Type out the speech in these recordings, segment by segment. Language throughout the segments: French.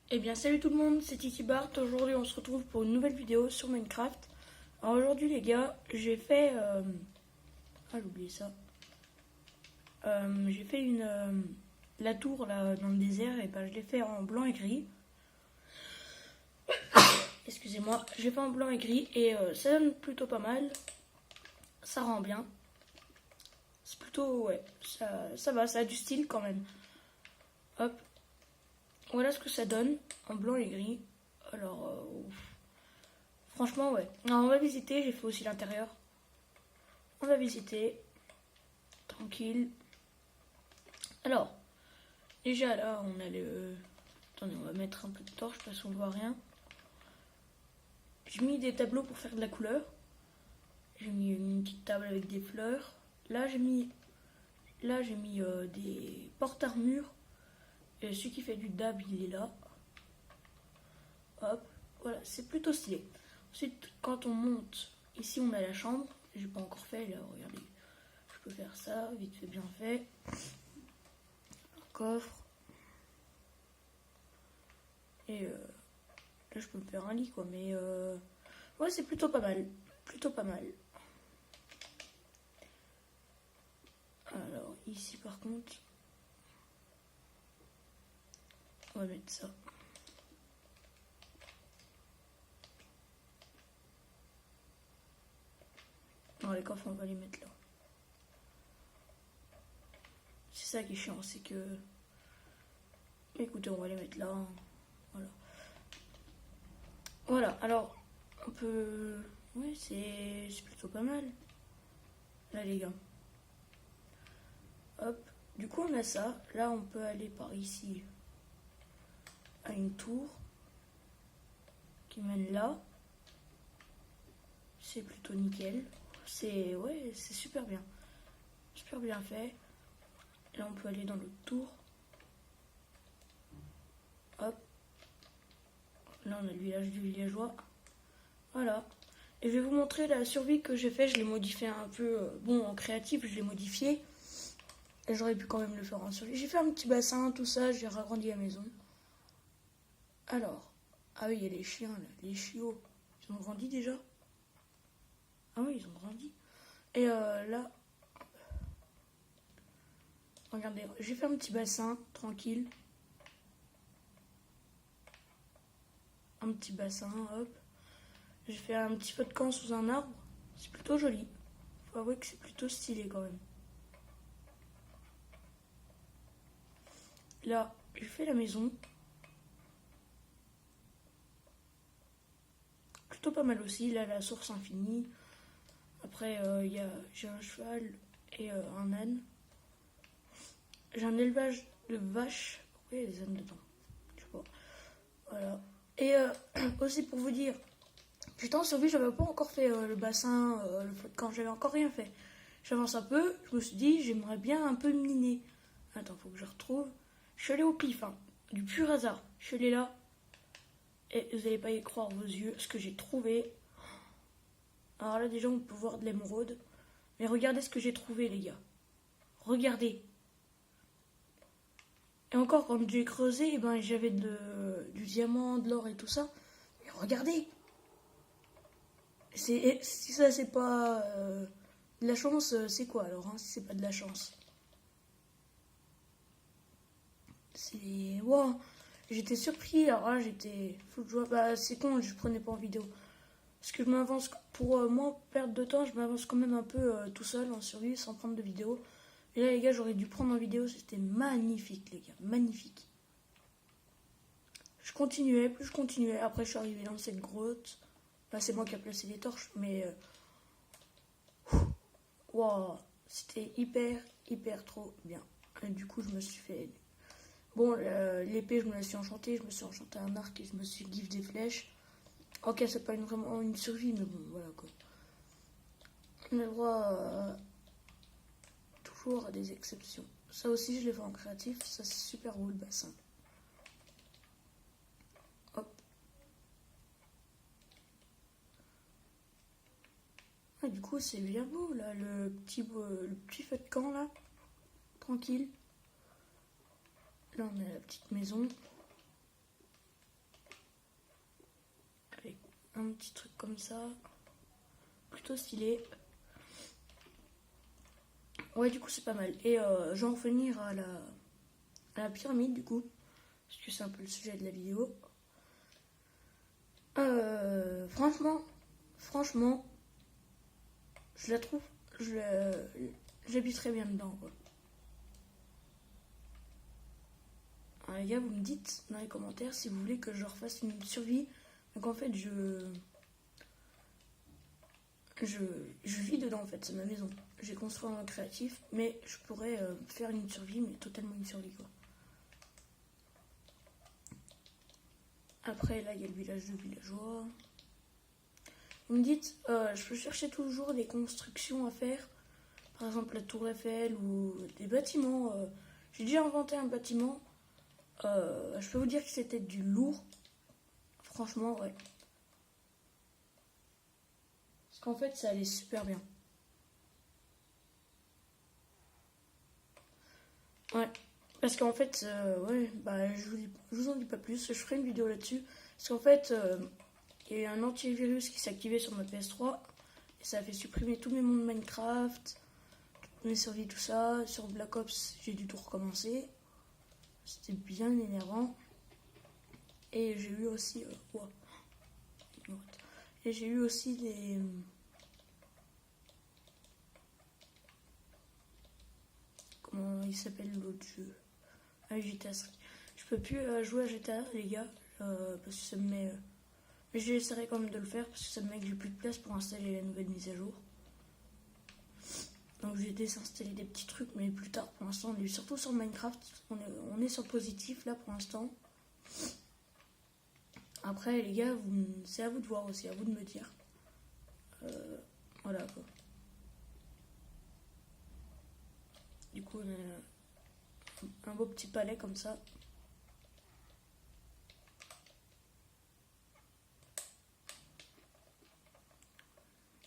Eh bien salut tout le monde, c'est Titi Bart. Aujourd'hui on se retrouve pour une nouvelle vidéo sur Minecraft. Alors aujourd'hui les gars, j'ai fait... Ah j'ai oublié ça. J'ai fait la tour là dans le désert et ben je l'ai fait en blanc et gris. Excusez-moi, j'ai fait en blanc et gris et ça donne plutôt pas mal. Ça rend bien. C'est plutôt... ouais, ça va, ça a du style quand même. Hop. Voilà ce que ça donne en blanc et gris. Alors... franchement, ouais. Alors, on va visiter, j'ai fait aussi l'intérieur. On va visiter. Tranquille. Alors, déjà là, on a le... Attendez, on va mettre un peu de torche parce qu'on ne voit rien. J'ai mis des tableaux pour faire de la couleur. J'ai mis une petite table avec des fleurs. Là, j'ai mis des porte-armures. Et celui qui fait du dab, il est là. Hop, voilà, c'est plutôt stylé. Ensuite, quand on monte, ici on a la chambre. J'ai pas encore fait, là, regardez. Je peux faire ça, vite fait, bien fait. Un coffre. Et là, je peux me faire un lit, quoi. Mais ouais, c'est plutôt pas mal. Plutôt pas mal. Alors, ici, par contre, on va mettre ça. Non, les coffres, on va les mettre là. C'est ça qui est chiant, c'est que... Écoutez, on va les mettre là. Voilà. Voilà, alors, on peut... Ouais, c'est plutôt pas mal. Là, les gars. Hop. Du coup, on a ça. Là, on peut aller par ici à une tour qui mène là. C'est plutôt nickel. Ouais, c'est super bien. Super bien fait. Là, on peut aller dans l'autre tour. Hop. Là, on a le village du villageois. Voilà. Et je vais vous montrer la survie que j'ai fait. Je l'ai modifié un peu. Bon, en créatif, je l'ai modifié. Et j'aurais pu quand même le faire en survie. J'ai fait un petit bassin, tout ça. J'ai agrandi la maison. Alors. Ah oui, il y a les chiens, là. Les chiots. Ils ont grandi déjà? Ah oui, ils ont grandi. Et là. Regardez, j'ai fait un petit bassin, tranquille. Un petit bassin, hop. J'ai fait un petit feu de camp sous un arbre. C'est plutôt joli. Faut avouer que c'est plutôt stylé quand même. Là, j'ai fait la maison. Plutôt pas mal aussi. Là, la source infinie. Après, j'ai un cheval et un âne. J'ai un élevage de vaches. Pourquoi il y a des ânes dedans? Je sais pas. Voilà. Et aussi pour vous dire, j'étais en survie, j'avais pas encore fait le bassin, le feu de camp, j'avais encore rien fait. J'avance un peu, je me suis dit, j'aimerais bien un peu miner. Attends, faut que je retrouve. Je suis allée au pif, hein, du pur hasard. Je suis allée là, et vous n'allez pas y croire vos yeux, ce que j'ai trouvé. Alors là, déjà, on peut voir de l'émeraude. Mais regardez ce que j'ai trouvé, les gars. Regardez. Et encore, quand j'ai creusé, eh ben, j'avais du diamant, de l'or et tout ça. Mais regardez. Si ça, c'est pas de la chance, c'est quoi alors, hein, si c'est pas de la chance? C'est... Wow. J'étais surpris, alors là, j'étais... Bah, c'est con, je prenais pas en vidéo. Parce que je m'avance, pour moins perdre de temps, je m'avance quand même un peu tout seul en survie, sans prendre de vidéo. Et là, les gars, j'aurais dû prendre en vidéo, c'était magnifique, les gars, magnifique. Je continuais, plus je continuais. Après, je suis arrivé dans cette grotte. Là, c'est moi qui ai placé les torches, mais... Wow, c'était hyper trop bien. Et du coup, je me suis fait... Bon, l'épée, je me la suis enchantée. Je me suis enchanté un arc et je me suis give des flèches. Ok, c'est pas vraiment une survie, mais bon, voilà quoi. On a le droit toujours à des exceptions. Ça aussi, je l'ai fait en créatif. Ça, c'est super beau, le bassin. Hop. Ah, du coup, c'est bien beau, là, le petit feu de camp, là. Tranquille. Là, on a la petite maison. un petit truc comme ça. Plutôt stylé. Ouais, du coup, c'est pas mal. Et je vais en revenir à la pyramide, du coup. Parce que c'est un peu le sujet de la vidéo. Franchement, je la trouve. J'habiterais bien dedans, quoi. Alors, les gars, vous me dites dans les commentaires si vous voulez que je refasse une survie. Donc en fait, je vis dedans, en fait, c'est ma maison. J'ai construit un créatif, mais je pourrais faire une survie, mais totalement une survie, quoi. Après, là, il y a le village de villageois. Vous me dites, je peux chercher toujours des constructions à faire. Par exemple, la tour Eiffel ou des bâtiments. J'ai déjà inventé un bâtiment. Je peux vous dire que c'était du lourd. Franchement, ouais. Parce qu'en fait, ça allait super bien. Ouais. Parce qu'en fait, ouais, bah, je vous en dis pas plus. Je ferai une vidéo là-dessus. Parce qu'en fait, il y a eu un antivirus qui s'est activé sur ma PS3. Et ça a fait supprimer tous mes mondes Minecraft, toutes mes survies, tout ça. Sur Black Ops, j'ai dû tout recommencer. C'était bien énervant. Et j'ai eu aussi... Et j'ai eu aussi des... Comment il s'appelle l'autre jeu? Ah, GTA 5. Je peux plus jouer à GTA, les gars, parce que ça me met... Mais j'essaierai quand même de le faire, parce que ça me met que j'ai plus de place pour installer la nouvelle mise à jour. Donc j'ai désinstallé des petits trucs, mais plus tard, pour l'instant, on est surtout sur Minecraft. On est sur le positif, là, pour l'instant. Après, les gars, c'est à vous de voir aussi, à vous de me dire. Voilà, quoi. Du coup, on a un beau petit palais comme ça.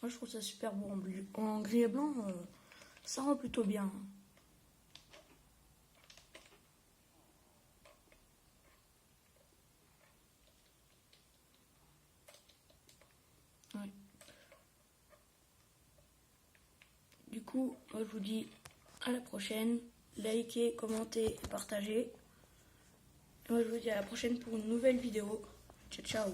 Moi, je trouve ça super beau en gris et blanc. Ça rend plutôt bien. Ouais. Du coup, moi, je vous dis à la prochaine. Likez, commentez et partagez. Et moi, je vous dis à la prochaine pour une nouvelle vidéo. Ciao, ciao.